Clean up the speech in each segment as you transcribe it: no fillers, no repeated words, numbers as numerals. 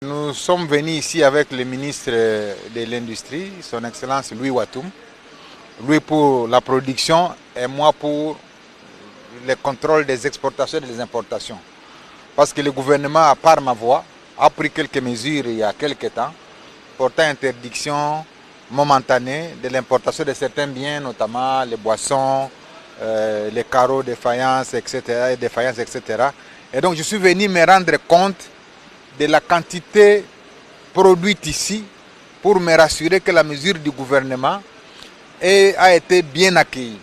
Nous sommes venus ici avec le ministre de l'Industrie, son Excellence Louis Watoum. Lui pour la production et moi pour le contrôle des exportations et des importations. Parce que le gouvernement, par ma voix, a pris quelques mesures il y a quelques temps, portant interdiction momentanée de l'importation de certains biens, notamment les boissons, les carreaux de faïence, etc. Et donc je suis venu me rendre compte de la quantité produite ici pour me rassurer que la mesure du gouvernement a été bien accueillie.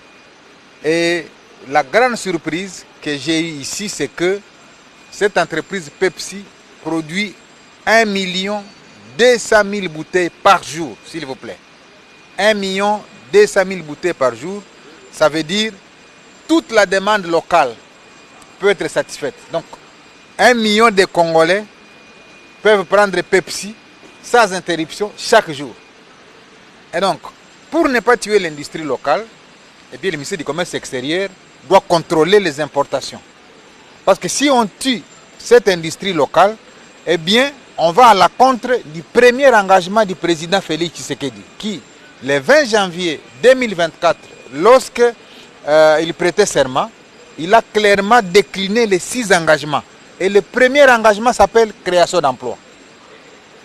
Et la grande surprise que j'ai eue ici, c'est que cette entreprise Pepsi produit 1 200 000 bouteilles par jour, s'il vous plaît. 1 200 000 bouteilles par jour, ça veut dire toute la demande locale peut être satisfaite. Donc, 1 million de Congolais peuvent prendre Pepsi sans interruption chaque jour. Et donc, pour ne pas tuer l'industrie locale, eh bien, le ministère du Commerce extérieur doit contrôler les importations. Parce que si on tue cette industrie locale, eh bien, on va à la contre du premier engagement du président Félix Tshisekedi, qui, le 20 janvier 2024, lorsque il prêtait serment, il a clairement décliné les 6 engagements. Et le premier engagement s'appelle création d'emplois.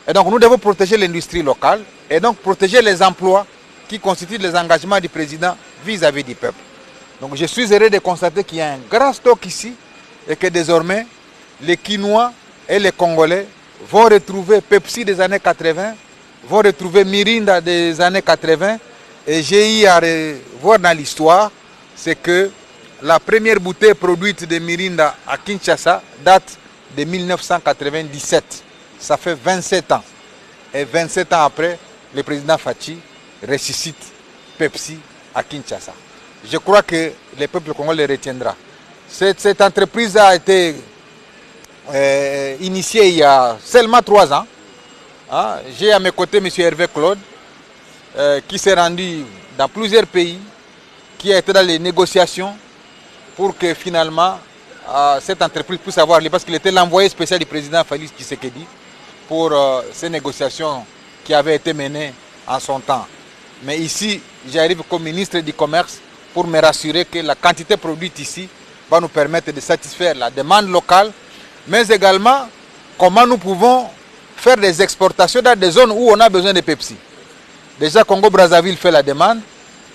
Et donc nous devons protéger l'industrie locale et donc protéger les emplois qui constituent les engagements du président vis-à-vis du peuple. Donc je suis heureux de constater qu'il y a un grand stock ici et que désormais les Quinois et les Congolais vont retrouver Pepsi des années 80, vont retrouver Mirinda des années 80. Et j'ai eu à voir dans l'histoire, c'est que la première bouteille produite de Mirinda à Kinshasa date de 1997. Ça fait 27 ans. Et 27 ans après, le président Fachi ressuscite Pepsi à Kinshasa. Je crois que le peuple congolais le retiendra. Cette entreprise a été initiée il y a seulement 3 ans. J'ai à mes côtés M. Hervé Claude, qui s'est rendu dans plusieurs pays, qui a été dans les négociations pour que finalement cette entreprise puisse avoir lieu, parce qu'il était l'envoyé spécial du président Félix Tshisekedi pour ces négociations qui avaient été menées en son temps. Mais ici, j'arrive comme ministre du Commerce pour me rassurer que la quantité produite ici va nous permettre de satisfaire la demande locale, mais également comment nous pouvons faire des exportations dans des zones où on a besoin de Pepsi. Déjà, Congo-Brazzaville fait la demande,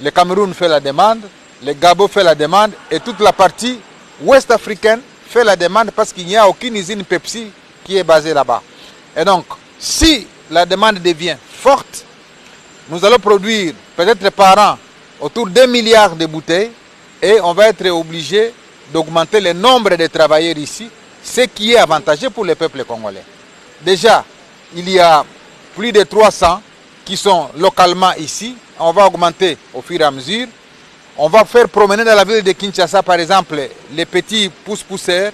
le Cameroun fait la demande, le Gabon fait la demande et toute la partie ouest africaine fait la demande parce qu'il n'y a aucune usine Pepsi qui est basée là-bas. Et donc, si la demande devient forte, nous allons produire peut-être par an autour d'1 milliard de bouteilles et on va être obligé d'augmenter le nombre de travailleurs ici, ce qui est avantageux pour le peuple congolais. Déjà, il y a plus de 300 qui sont localement ici. On va augmenter au fur et à mesure. On va faire promener dans la ville de Kinshasa, par exemple, les petits pousse-pousseurs.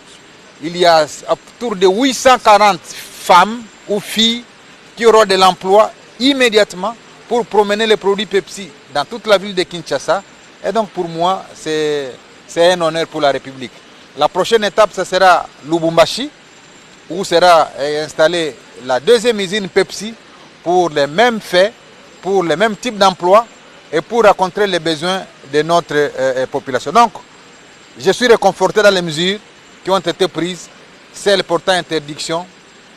Il y a autour de 840 femmes ou filles qui auront de l'emploi immédiatement pour promener les produits Pepsi dans toute la ville de Kinshasa. Et donc pour moi, c'est un honneur pour la République. La prochaine étape, ce sera Lubumbashi, où sera installée la 2e usine Pepsi pour les mêmes faits, pour le même type d'emploi et pour rencontrer les besoins de notre population. Donc, je suis réconforté dans les mesures qui ont été prises, celles portant interdiction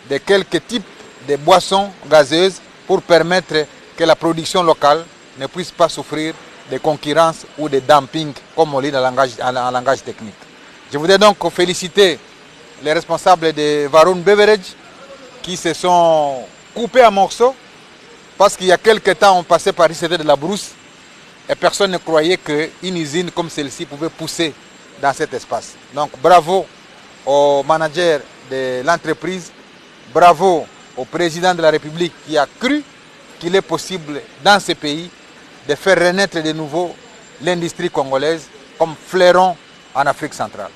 de quelques types de boissons gazeuses pour permettre que la production locale ne puisse pas souffrir de concurrence ou de dumping, comme on dit en langage technique. Je voudrais donc féliciter les responsables de Varun Beverage qui se sont coupés en morceaux parce qu'il y a quelques temps, on passait par ici, c'était de la brousse et personne ne croyait qu'une usine comme celle-ci pouvait pousser dans cet espace. Donc bravo au manager de l'entreprise, bravo au président de la République qui a cru qu'il est possible dans ce pays de faire renaître de nouveau l'industrie congolaise comme fleuron en Afrique centrale.